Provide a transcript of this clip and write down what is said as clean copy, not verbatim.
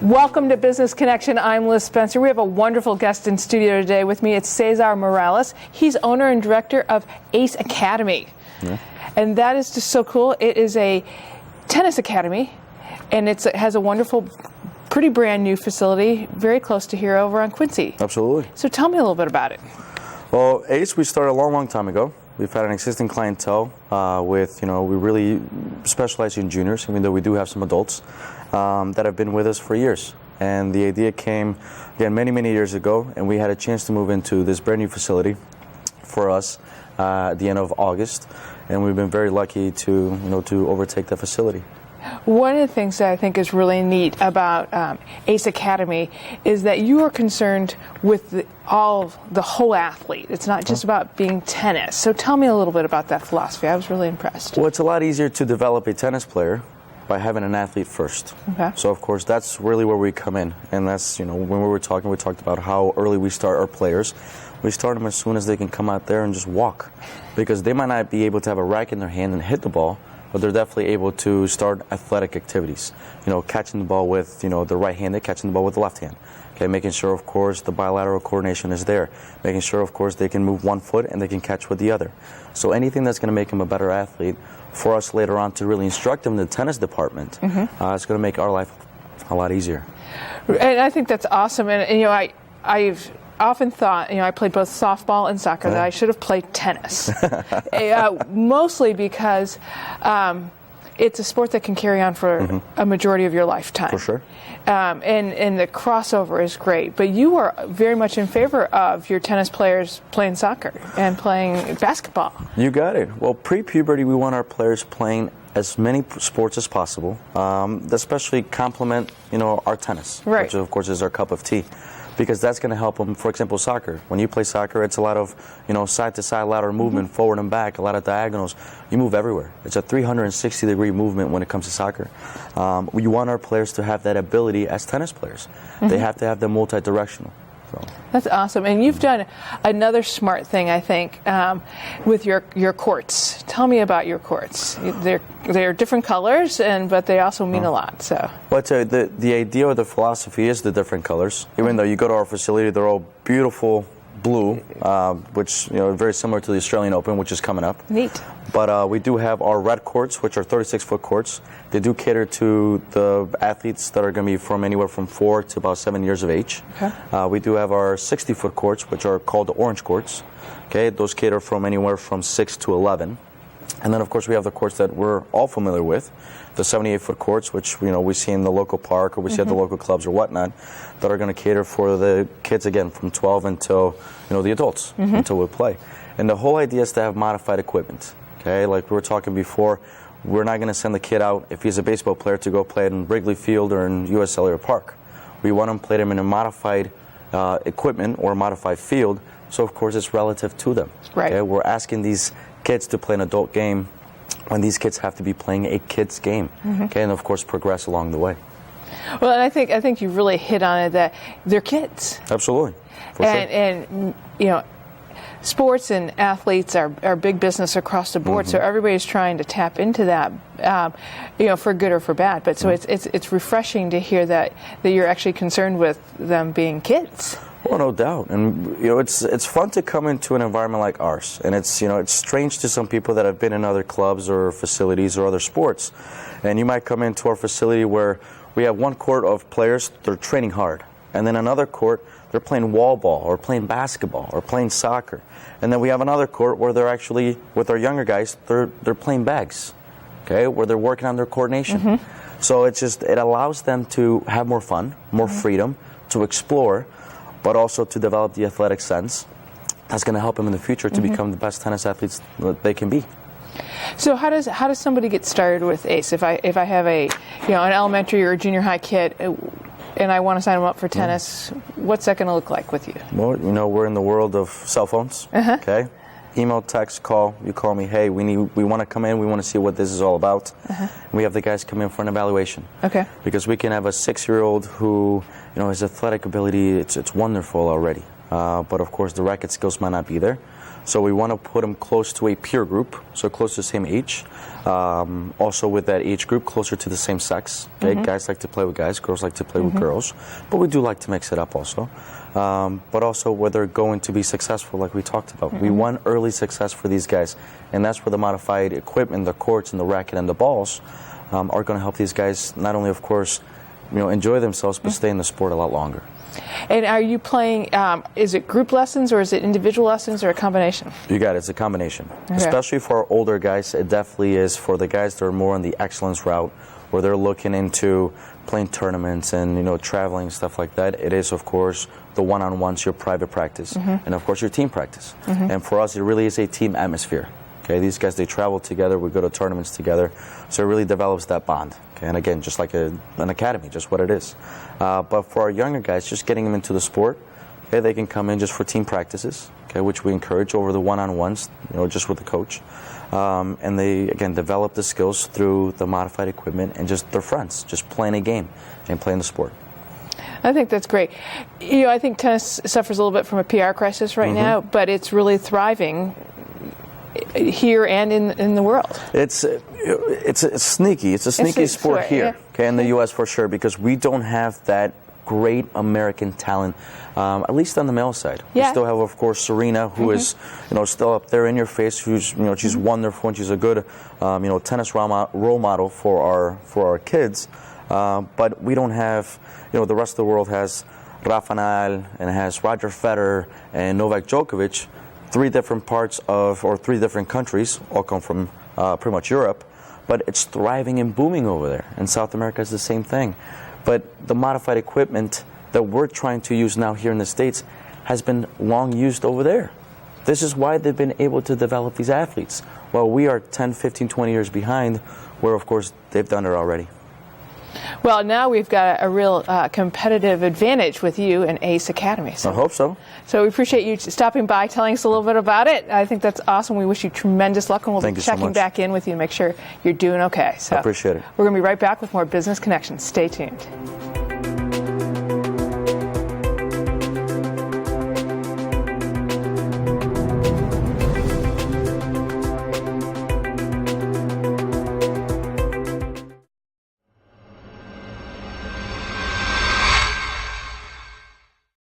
Welcome to Business Connection. I'm Liz Spencer. We have a wonderful guest in studio today with me. It's Cesar Morales. He's owner and director of Ace Academy. Yeah. And that is just so cool. It is a tennis academy, and it has a wonderful, pretty brand new facility very close to here over on Quincy. Absolutely. So tell me a little bit about it. Well, Ace, we started a long time ago. We've had an existing clientele with, we really specialize in juniors, even though we do have some adults that have been with us for years. And the idea came, again, many years ago, and we had a chance to move into this brand new facility for us at the end of August. And we've been very lucky to, to overtake the facility. One of the things that I think is really neat about Ace Academy is that you are concerned with the whole athlete. It's not just about being tennis. So tell me a little bit about that philosophy. I was really impressed. Well, it's a lot easier to develop a tennis player by having an athlete first. Okay. So of course that's really where we come in, and that's when we talked about how early we start our players. We start them as soon as they can come out there and just walk, because they might not be able to have a racket in their hand and hit the ball, but they're definitely able to start athletic activities. Catching the ball with the right hand, catching the ball with the left hand. Okay, making sure of course the bilateral coordination is there. Making sure of course they can move one foot and they can catch with the other. So anything that's going to make them a better athlete for us later on to really instruct them in the tennis department, it's going to make our life a lot easier. And I think that's awesome. And I've often thought, I played both softball and soccer, that I should have played tennis. Mostly because it's a sport that can carry on for a majority of your lifetime. For sure. And the crossover is great. But you are very much in favor of your tennis players playing soccer and playing basketball. You got it. Well, pre-puberty, we want our players playing as many sports as possible, especially complement, our tennis, right, which of course is our cup of tea. Because that's going to help them. For example, soccer. When you play soccer, it's a lot of, side-to-side lateral movement, forward and back, a lot of diagonals. You move everywhere. It's a 360-degree movement when it comes to soccer. We want our players to have that ability as tennis players. They have to have the multi-directional. So. That's awesome. And you've done another smart thing, I think, with your courts. Tell me about your courts. They're different colors, but they also mean a lot. So. Well, the idea or the philosophy is the different colors. Even though you go to our facility, they're all beautiful blue, which very similar to the Australian Open, which is coming up. Neat. But we do have our red courts, which are 36-foot courts. They do cater to the athletes that are going to be from anywhere from 4 to about 7 years of age. Okay. We do have our 60-foot courts, which are called the orange courts. Okay, those cater from anywhere from 6 to 11. And then, of course, we have the courts that we're all familiar with, the 78-foot courts, which we see in the local park or we see at the local clubs or whatnot, that are going to cater for the kids, again, from 12 until the adults, until we play. And the whole idea is to have modified equipment. Okay, like we were talking before, we're not going to send the kid out if he's a baseball player to go play in Wrigley Field or in U.S. Cellular Park. We want him to play them in a modified equipment or a modified field, so of course it's relative to them. Right. Okay? We're asking these kids to play an adult game when these kids have to be playing a kid's game, okay, and of course progress along the way. Well, and I think you really hit on it, that they're kids. Absolutely. For sure. And sports and athletes are big business across the board, so everybody's trying to tap into that, for good or for bad. But so it's refreshing to hear that you're actually concerned with them being kids. Well, no doubt, and it's fun to come into an environment like ours, and it's strange to some people that have been in other clubs or facilities or other sports, and you might come into our facility where we have one court of players, they're training hard, and then another court, they're playing wall ball or playing basketball or playing soccer, and then we have another court where they're actually, with our younger guys, they're playing bags, okay, where they're working on their coordination. So it allows them to have more fun, more freedom, to explore, but also to develop the athletic sense that's going to help them in the future to become the best tennis athletes that they can be. So how does somebody get started with Ace? If I have an elementary or a junior high kid and I want to sign them up for tennis, what's that going to look like with you? Well, we're in the world of cell phones. Okay, email, text, call. You call me. Hey, we want to come in. We want to see what this is all about. We have the guys come in for an evaluation. Okay. Because we can have a 6-year-old who, his athletic ability, it's wonderful already. But of course, the racket skills might not be there. So we want to put them close to a peer group, so close to the same age. Also with that age group, closer to the same sex. Okay? Guys like to play with guys, girls like to play with girls, but we do like to mix it up also. But also where they're going to be successful, like we talked about. We want early success for these guys, and that's where the modified equipment, the courts and the racket and the balls are going to help these guys not only, of course, enjoy themselves, but stay in the sport a lot longer. And are you playing, is it group lessons or is it individual lessons or a combination? You got it. It's a combination. Okay. Especially for our older guys, it definitely is for the guys that are more on the excellence route, where they're looking into playing tournaments and, traveling, stuff like that. It is, of course, the one-on-ones, your private practice, and, of course, your team practice. And for us, it really is a team atmosphere. Okay, these guys, they travel together, we go to tournaments together, so it really develops that bond. Okay, and again, just like an academy, just what it is. But for our younger guys, just getting them into the sport, okay, they can come in just for team practices, okay, which we encourage over the one-on-ones, just with the coach. And they, again, develop the skills through the modified equipment and just their friends, just playing a game and playing the sport. I think that's great. I think tennis suffers a little bit from a PR crisis right now, but it's really thriving here and in the world. It's sneaky. It's a sneaky sport here, okay, in the U.S. for sure, because we don't have that great American talent, at least on the male side. We still have, of course, Serena, who is, still up there in your face. Who's, she's wonderful and she's a good, tennis role model for our kids. But we don't have, the rest of the world has Rafa Nadal and has Roger Federer and Novak Djokovic. Three different countries, all come from pretty much Europe, but it's thriving and booming over there. And South America is the same thing. But the modified equipment that we're trying to use now here in the States has been long used over there. This is why they've been able to develop these athletes, while we are 10, 15, 20 years behind, where, of course, they've done it already. Well, now we've got a real competitive advantage with you and Ace Academy. I hope so. So we appreciate you stopping by, telling us a little bit about it. I think that's awesome. We wish you tremendous luck, and we'll be checking back in with you to make sure you're doing okay. So I appreciate it. We're going to be right back with more Business Connections. Stay tuned.